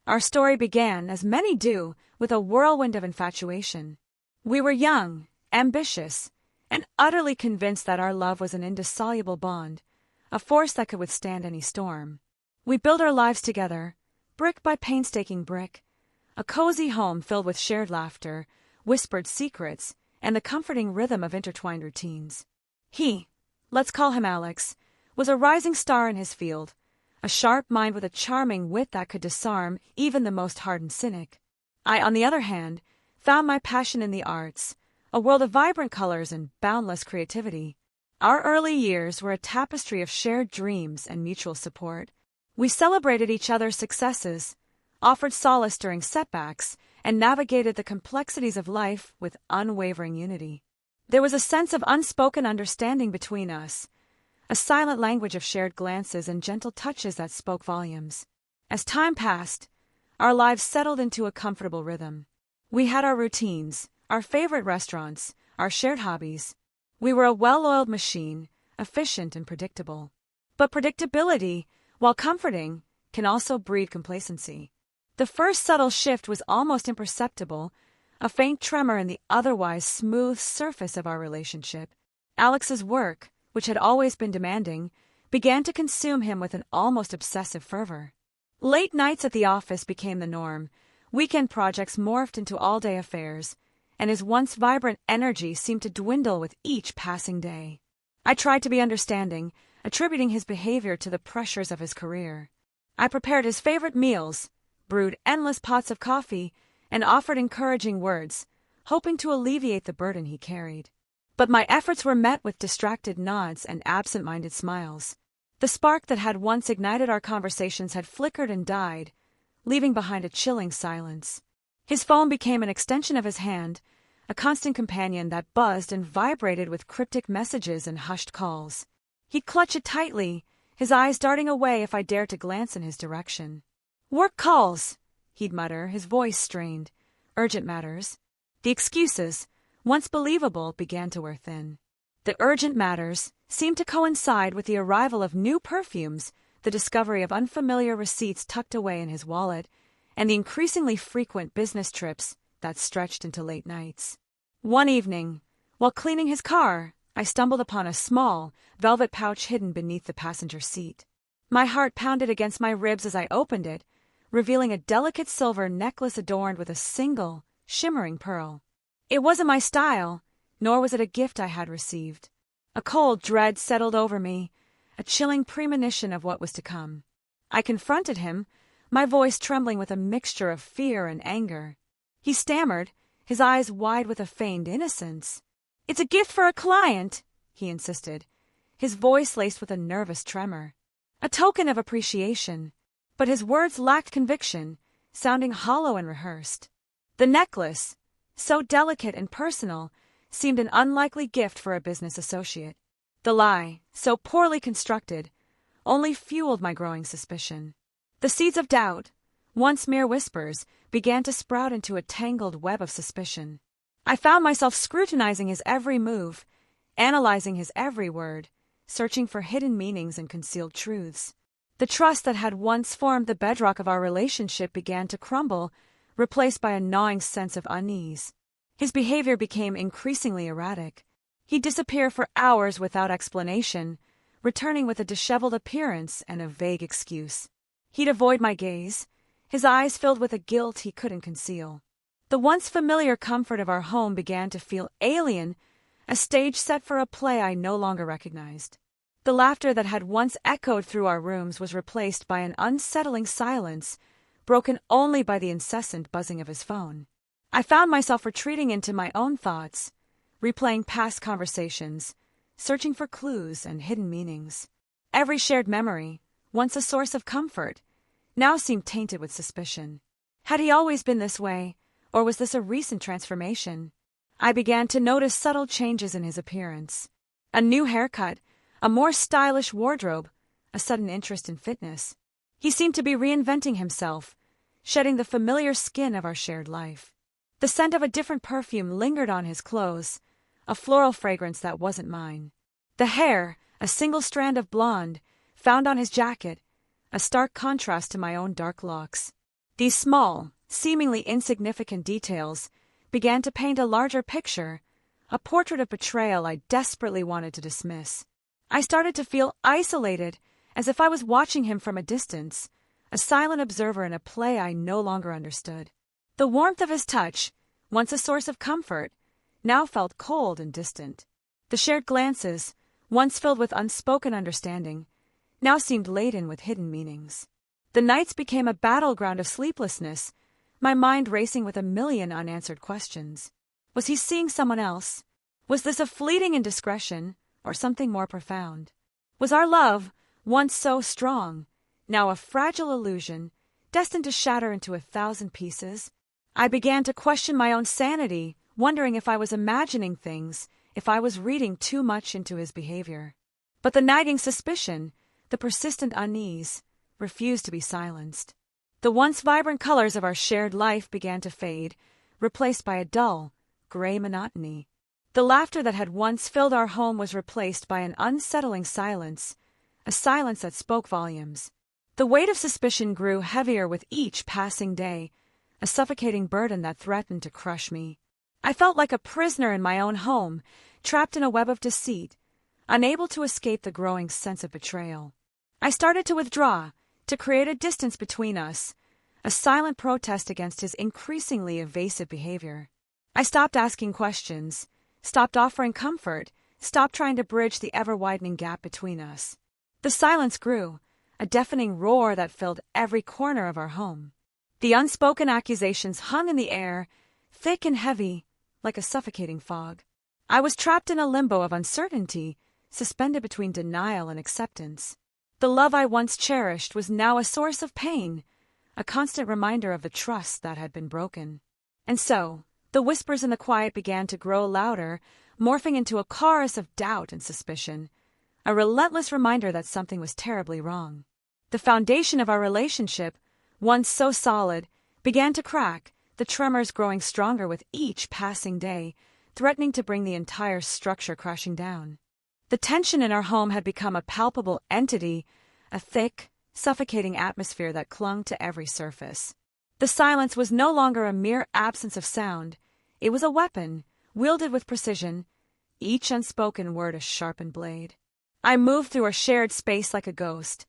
Our story began, as many do, with a whirlwind of infatuation. We were young, ambitious, and utterly convinced that our love was an indissoluble bond, a force that could withstand any storm. We built our lives together, brick by painstaking brick, a cozy home filled with shared laughter, whispered secrets, and the comforting rhythm of intertwined routines. He, let's call him Alex, was a rising star in his field, a sharp mind with a charming wit that could disarm even the most hardened cynic. I, on the other hand, found my passion in the arts, a world of vibrant colors and boundless creativity. Our early years were a tapestry of shared dreams and mutual support. We celebrated each other's successes, offered solace during setbacks, and navigated the complexities of life with unwavering unity. There was a sense of unspoken understanding between us, a silent language of shared glances and gentle touches that spoke volumes. As time passed, our lives settled into a comfortable rhythm. We had our routines, our favorite restaurants, our shared hobbies. We were a well-oiled machine, efficient and predictable. But predictability, while comforting, can also breed complacency. The first subtle shift was almost imperceptible, a faint tremor in the otherwise smooth surface of our relationship. Alex's work, which had always been demanding, began to consume him with an almost obsessive fervor. Late nights at the office became the norm, weekend projects morphed into all-day affairs, and his once vibrant energy seemed to dwindle with each passing day. I tried to be understanding, attributing his behavior to the pressures of his career. I prepared his favorite meals, brewed endless pots of coffee, and offered encouraging words, hoping to alleviate the burden he carried. But my efforts were met with distracted nods and absent-minded smiles. The spark that had once ignited our conversations had flickered and died, leaving behind a chilling silence. His phone became an extension of his hand, a constant companion that buzzed and vibrated with cryptic messages and hushed calls. He'd clutch it tightly, his eyes darting away if I dared to glance in his direction. "Work calls," he'd mutter, his voice strained. "Urgent matters." The excuses, once believable, began to wear thin. The urgent matters seemed to coincide with the arrival of new perfumes, the discovery of unfamiliar receipts tucked away in his wallet, and the increasingly frequent business trips that stretched into late nights. One evening, while cleaning his car, I stumbled upon a small, velvet pouch hidden beneath the passenger seat. My heart pounded against my ribs as I opened it, revealing a delicate silver necklace adorned with a single, shimmering pearl. It wasn't my style, nor was it a gift I had received. A cold dread settled over me, a chilling premonition of what was to come. I confronted him, my voice trembling with a mixture of fear and anger. He stammered, his eyes wide with a feigned innocence. "It's a gift for a client," he insisted, his voice laced with a nervous tremor. A token of appreciation, but his words lacked conviction, sounding hollow and rehearsed. The necklace, so delicate and personal, seemed an unlikely gift for a business associate. The lie, so poorly constructed, only fueled my growing suspicion. The seeds of doubt, once mere whispers, began to sprout into a tangled web of suspicion. I found myself scrutinizing his every move, analyzing his every word, searching for hidden meanings and concealed truths. The trust that had once formed the bedrock of our relationship began to crumble, replaced by a gnawing sense of unease. His behavior became increasingly erratic. He'd disappear for hours without explanation, returning with a disheveled appearance and a vague excuse. He'd avoid my gaze, his eyes filled with a guilt he couldn't conceal. The once familiar comfort of our home began to feel alien, a stage set for a play I no longer recognized. The laughter that had once echoed through our rooms was replaced by an unsettling silence, broken only by the incessant buzzing of his phone. I found myself retreating into my own thoughts, replaying past conversations, searching for clues and hidden meanings. Every shared memory, once a source of comfort, now seemed tainted with suspicion. Had he always been this way, or was this a recent transformation? I began to notice subtle changes in his appearance. A new haircut, a more stylish wardrobe, a sudden interest in fitness. He seemed to be reinventing himself, shedding the familiar skin of our shared life. The scent of a different perfume lingered on his clothes, a floral fragrance that wasn't mine. The hair, a single strand of blonde, found on his jacket, a stark contrast to my own dark locks. These small, seemingly insignificant details began to paint a larger picture, a portrait of betrayal I desperately wanted to dismiss. I started to feel isolated, as if I was watching him from a distance, a silent observer in a play I no longer understood. The warmth of his touch, once a source of comfort, now felt cold and distant. The shared glances, once filled with unspoken understanding, now seemed laden with hidden meanings. The nights became a battleground of sleeplessness, my mind racing with a million unanswered questions. Was he seeing someone else? Was this a fleeting indiscretion, or something more profound? Was our love, once so strong, now a fragile illusion, destined to shatter into 1,000 pieces? I began to question my own sanity, wondering if I was imagining things, if I was reading too much into his behavior. But the nagging suspicion, the persistent unease, refused to be silenced. The once vibrant colors of our shared life began to fade, replaced by a dull, gray monotony. The laughter that had once filled our home was replaced by an unsettling silence, a silence that spoke volumes. The weight of suspicion grew heavier with each passing day, a suffocating burden that threatened to crush me. I felt like a prisoner in my own home, trapped in a web of deceit, unable to escape the growing sense of betrayal. I started to withdraw, to create a distance between us, a silent protest against his increasingly evasive behavior. I stopped asking questions, stopped offering comfort, stopped trying to bridge the ever-widening gap between us. The silence grew, a deafening roar that filled every corner of our home. The unspoken accusations hung in the air, thick and heavy, like a suffocating fog. I was trapped in a limbo of uncertainty, suspended between denial and acceptance. The love I once cherished was now a source of pain, a constant reminder of the trust that had been broken. And so, the whispers in the quiet began to grow louder, morphing into a chorus of doubt and suspicion, a relentless reminder that something was terribly wrong. The foundation of our relationship, once so solid, began to crack, the tremors growing stronger with each passing day, threatening to bring the entire structure crashing down. The tension in our home had become a palpable entity, a thick, suffocating atmosphere that clung to every surface. The silence was no longer a mere absence of sound. It was a weapon, wielded with precision, each unspoken word a sharpened blade. I moved through our shared space like a ghost,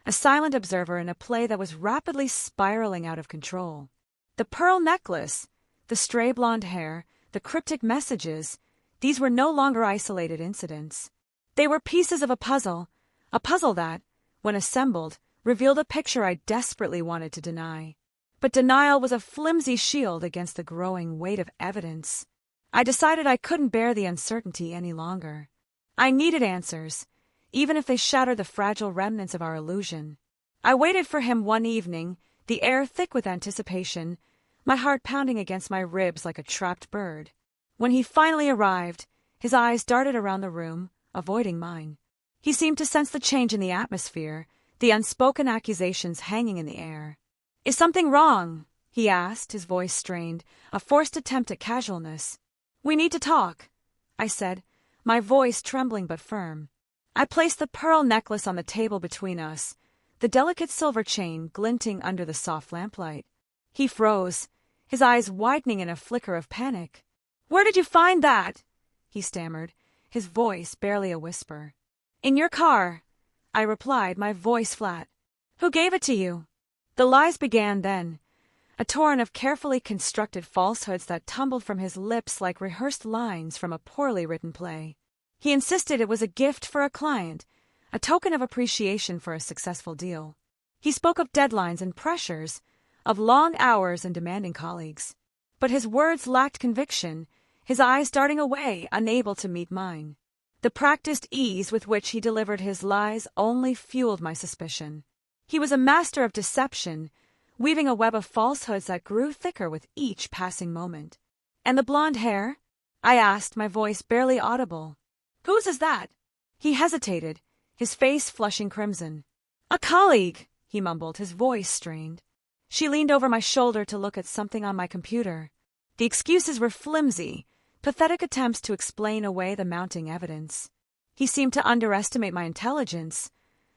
a silent observer in a play that was rapidly spiraling out of control. The pearl necklace, the stray blonde hair, the cryptic messages, these were no longer isolated incidents. They were pieces of a puzzle that, when assembled, revealed a picture I desperately wanted to deny. But denial was a flimsy shield against the growing weight of evidence. I decided I couldn't bear the uncertainty any longer. I needed answers, even if they shattered the fragile remnants of our illusion. I waited for him one evening, the air thick with anticipation, my heart pounding against my ribs like a trapped bird. When he finally arrived, his eyes darted around the room, avoiding mine. He seemed to sense the change in the atmosphere, the unspoken accusations hanging in the air. "Is something wrong?" he asked, his voice strained, a forced attempt at casualness. "We need to talk," I said, my voice trembling but firm. I placed the pearl necklace on the table between us, the delicate silver chain glinting under the soft lamplight. He froze, his eyes widening in a flicker of panic. "Where did you find that?" he stammered, his voice barely a whisper. "In your car," I replied, my voice flat. "Who gave it to you?" The lies began then, a torrent of carefully constructed falsehoods that tumbled from his lips like rehearsed lines from a poorly written play. He insisted it was a gift for a client, a token of appreciation for a successful deal. He spoke of deadlines and pressures, of long hours and demanding colleagues. But his words lacked conviction, his eyes darting away, unable to meet mine. The practiced ease with which he delivered his lies only fueled my suspicion. He was a master of deception, weaving a web of falsehoods that grew thicker with each passing moment. "And the blonde hair?" I asked, my voice barely audible. "Whose is that?" He hesitated, his face flushing crimson. "A colleague," he mumbled, his voice strained. She leaned over my shoulder to look at something on my computer. The excuses were flimsy, pathetic attempts to explain away the mounting evidence. He seemed to underestimate my intelligence,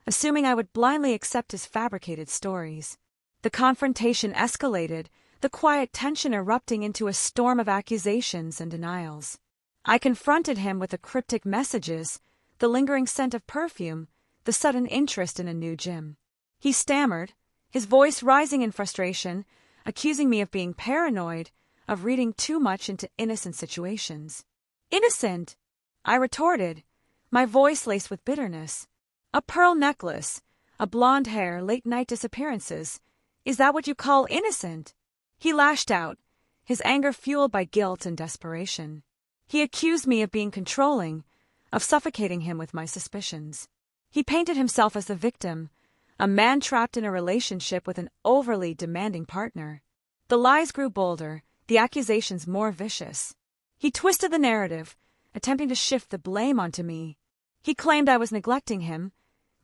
assuming I would blindly accept his fabricated stories. The confrontation escalated, the quiet tension erupting into a storm of accusations and denials. I confronted him with the cryptic messages, the lingering scent of perfume, the sudden interest in a new gym. He stammered, his voice rising in frustration, accusing me of being paranoid, of reading too much into innocent situations. Innocent? I retorted, my voice laced with bitterness. A pearl necklace, a blonde hair, late-night disappearances. Is that what you call innocent? He lashed out, his anger fueled by guilt and desperation. He accused me of being controlling, of suffocating him with my suspicions. He painted himself as the victim, a man trapped in a relationship with an overly demanding partner. The lies grew bolder, the accusations more vicious. He twisted the narrative, attempting to shift the blame onto me. He claimed I was neglecting him,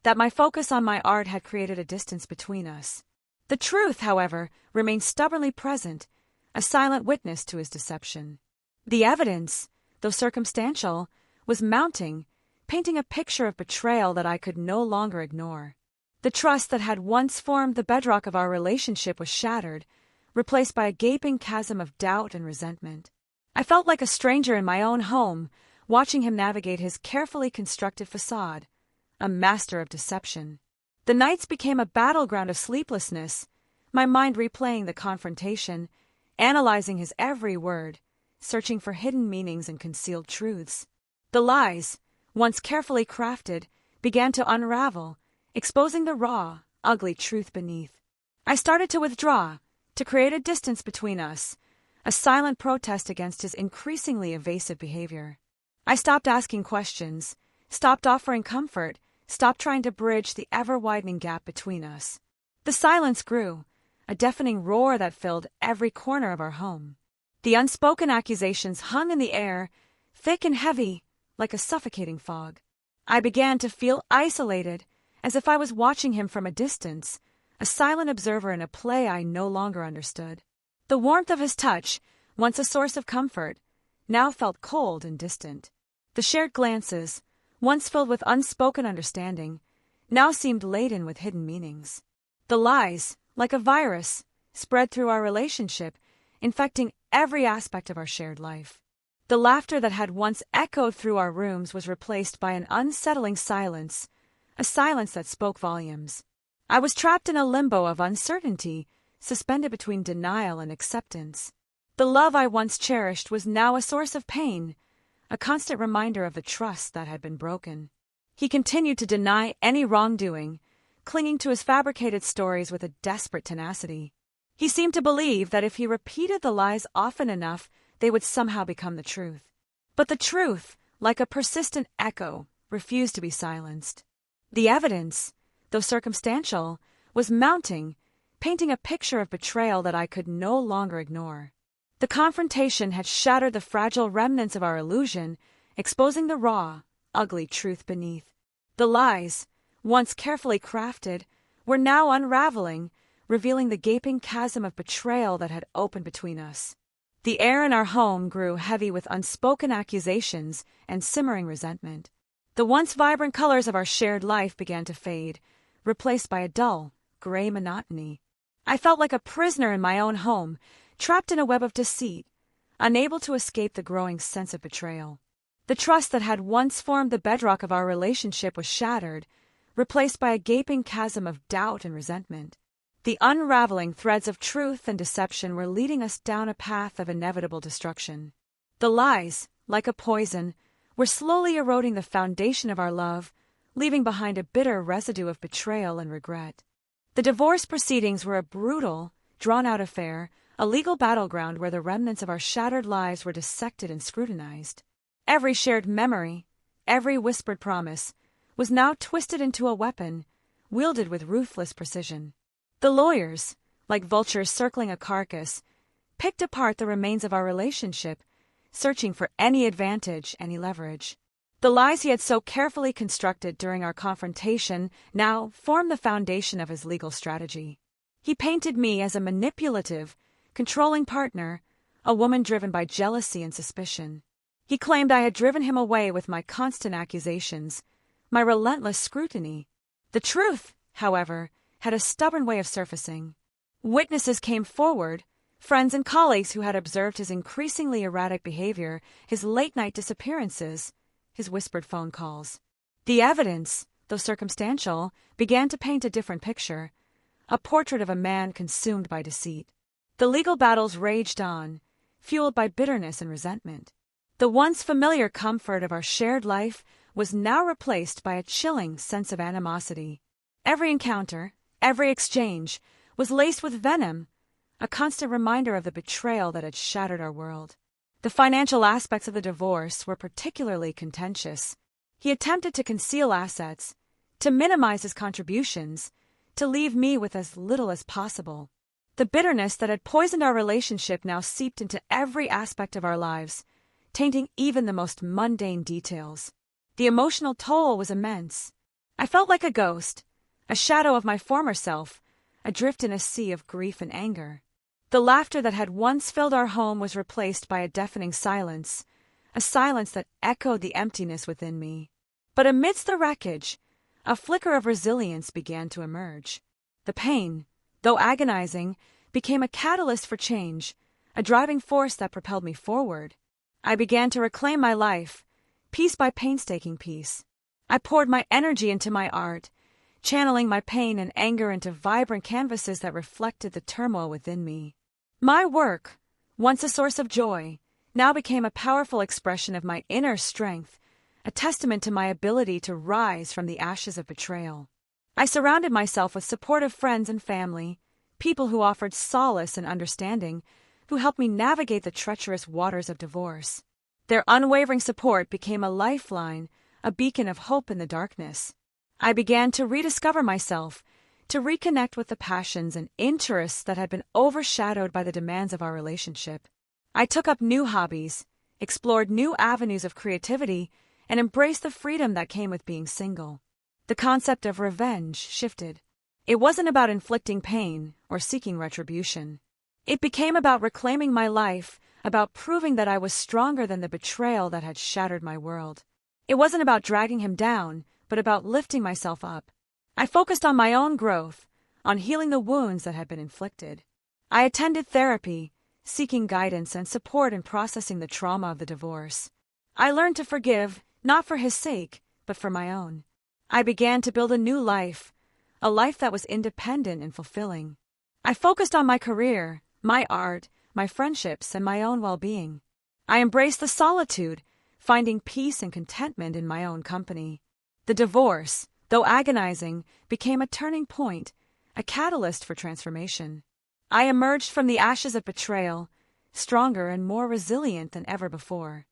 that my focus on my art had created a distance between us. The truth, however, remained stubbornly present, a silent witness to his deception. The evidence, though circumstantial, was mounting, painting a picture of betrayal that I could no longer ignore. The trust that had once formed the bedrock of our relationship was shattered, replaced by a gaping chasm of doubt and resentment. I felt like a stranger in my own home, watching him navigate his carefully constructed facade, a master of deception. The nights became a battleground of sleeplessness, my mind replaying the confrontation, analyzing his every word, searching for hidden meanings and concealed truths. The lies, once carefully crafted, began to unravel, exposing the raw, ugly truth beneath. I started to withdraw, to create a distance between us, a silent protest against his increasingly evasive behavior. I stopped asking questions, stopped offering comfort, stopped trying to bridge the ever-widening gap between us. The silence grew, a deafening roar that filled every corner of our home. The unspoken accusations hung in the air, thick and heavy, like a suffocating fog. I began to feel isolated, as if I was watching him from a distance, a silent observer in a play I no longer understood. The warmth of his touch, once a source of comfort, now felt cold and distant. The shared glances, once filled with unspoken understanding, now seemed laden with hidden meanings. The lies, like a virus, spread through our relationship, infecting every aspect of our shared life. The laughter that had once echoed through our rooms was replaced by an unsettling silence, a silence that spoke volumes. I was trapped in a limbo of uncertainty, suspended between denial and acceptance. The love I once cherished was now a source of pain, a constant reminder of the trust that had been broken. He continued to deny any wrongdoing, clinging to his fabricated stories with a desperate tenacity. He seemed to believe that if he repeated the lies often enough, they would somehow become the truth. But the truth, like a persistent echo, refused to be silenced. The evidence, though circumstantial, was mounting, painting a picture of betrayal that I could no longer ignore. The confrontation had shattered the fragile remnants of our illusion, exposing the raw, ugly truth beneath. The lies, once carefully crafted, were now unraveling, revealing the gaping chasm of betrayal that had opened between us. The air in our home grew heavy with unspoken accusations and simmering resentment. The once vibrant colors of our shared life began to fade, replaced by a dull, gray monotony. I felt like a prisoner in my own home, trapped in a web of deceit, unable to escape the growing sense of betrayal. The trust that had once formed the bedrock of our relationship was shattered, replaced by a gaping chasm of doubt and resentment. The unraveling threads of truth and deception were leading us down a path of inevitable destruction. The lies, like a poison, were slowly eroding the foundation of our love, leaving behind a bitter residue of betrayal and regret. The divorce proceedings were a brutal, drawn-out affair, a legal battleground where the remnants of our shattered lives were dissected and scrutinized. Every shared memory, every whispered promise, was now twisted into a weapon, wielded with ruthless precision. The lawyers, like vultures circling a carcass, picked apart the remains of our relationship, searching for any advantage, any leverage. The lies he had so carefully constructed during our confrontation now formed the foundation of his legal strategy. He painted me as a manipulative, controlling partner, a woman driven by jealousy and suspicion. He claimed I had driven him away with my constant accusations, my relentless scrutiny. The truth, however, had a stubborn way of surfacing. Witnesses came forward, friends and colleagues who had observed his increasingly erratic behavior, his late-night disappearances, his whispered phone calls. The evidence, though circumstantial, began to paint a different picture, a portrait of a man consumed by deceit. The legal battles raged on, fueled by bitterness and resentment. The once familiar comfort of our shared life was now replaced by a chilling sense of animosity. Every encounter, every exchange, was laced with venom, a constant reminder of the betrayal that had shattered our world. The financial aspects of the divorce were particularly contentious. He attempted to conceal assets, to minimize his contributions, to leave me with as little as possible. The bitterness that had poisoned our relationship now seeped into every aspect of our lives, tainting even the most mundane details. The emotional toll was immense. I felt like a ghost, a shadow of my former self, adrift in a sea of grief and anger. The laughter that had once filled our home was replaced by a deafening silence, a silence that echoed the emptiness within me. But amidst the wreckage, a flicker of resilience began to emerge. The pain, though agonizing, became a catalyst for change, a driving force that propelled me forward. I began to reclaim my life, piece by painstaking piece. I poured my energy into my art, channeling my pain and anger into vibrant canvases that reflected the turmoil within me. My work, once a source of joy, now became a powerful expression of my inner strength, a testament to my ability to rise from the ashes of betrayal. I surrounded myself with supportive friends and family, people who offered solace and understanding, who helped me navigate the treacherous waters of divorce. Their unwavering support became a lifeline, a beacon of hope in the darkness. I began to rediscover myself, to reconnect with the passions and interests that had been overshadowed by the demands of our relationship. I took up new hobbies, explored new avenues of creativity, and embraced the freedom that came with being single. The concept of revenge shifted. It wasn't about inflicting pain or seeking retribution. It became about reclaiming my life, about proving that I was stronger than the betrayal that had shattered my world. It wasn't about dragging him down, but about lifting myself up. I focused on my own growth, on healing the wounds that had been inflicted. I attended therapy, seeking guidance and support in processing the trauma of the divorce. I learned to forgive, not for his sake, but for my own. I began to build a new life, a life that was independent and fulfilling. I focused on my career, my art, my friendships, and my own well-being. I embraced the solitude, finding peace and contentment in my own company. The divorce, though agonizing, became a turning point, a catalyst for transformation. I emerged from the ashes of betrayal, stronger and more resilient than ever before.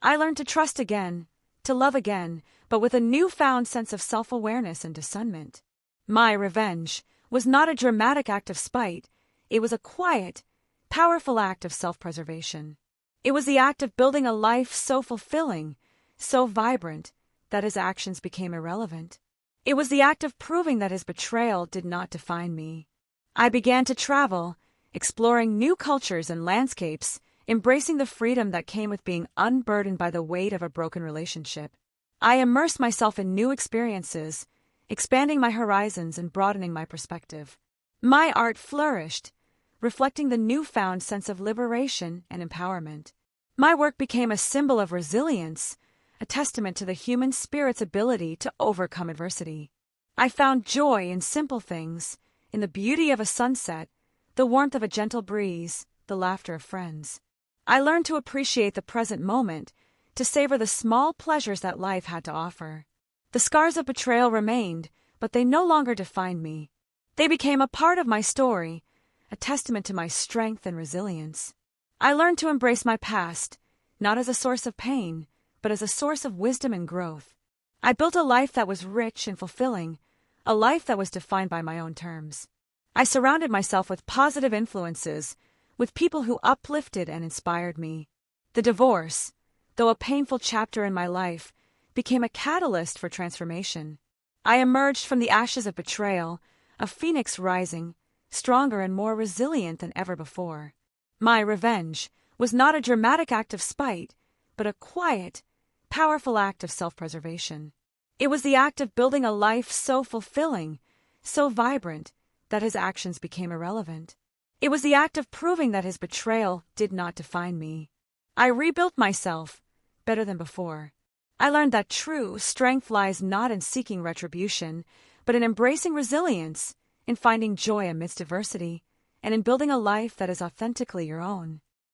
I learned to trust again, to love again, but with a newfound sense of self-awareness and discernment. My revenge was not a dramatic act of spite. It was a quiet, powerful act of self-preservation. It was the act of building a life so fulfilling, so vibrant, that his actions became irrelevant. It was the act of proving that his betrayal did not define me. I began to travel, exploring new cultures and landscapes, embracing the freedom that came with being unburdened by the weight of a broken relationship. I immersed myself in new experiences, expanding my horizons and broadening my perspective. My art flourished, reflecting the newfound sense of liberation and empowerment. My work became a symbol of resilience, a testament to the human spirit's ability to overcome adversity. I found joy in simple things, in the beauty of a sunset, the warmth of a gentle breeze, the laughter of friends. I learned to appreciate the present moment, to savor the small pleasures that life had to offer. The scars of betrayal remained, but they no longer defined me. They became a part of my story, a testament to my strength and resilience. I learned to embrace my past, not as a source of pain, but as a source of wisdom and growth. I built a life that was rich and fulfilling, a life that was defined by my own terms. I surrounded myself with positive influences, with people who uplifted and inspired me. The divorce, though a painful chapter in my life, became a catalyst for transformation. I emerged from the ashes of betrayal, a phoenix rising, stronger and more resilient than ever before. My revenge was not a dramatic act of spite, but a quiet, powerful act of self-preservation. It was the act of building a life so fulfilling, so vibrant, that his actions became irrelevant. It was the act of proving that his betrayal did not define me. I rebuilt myself, better than before. I learned that true strength lies not in seeking retribution, but in embracing resilience, in finding joy amidst adversity, and in building a life that is authentically your own.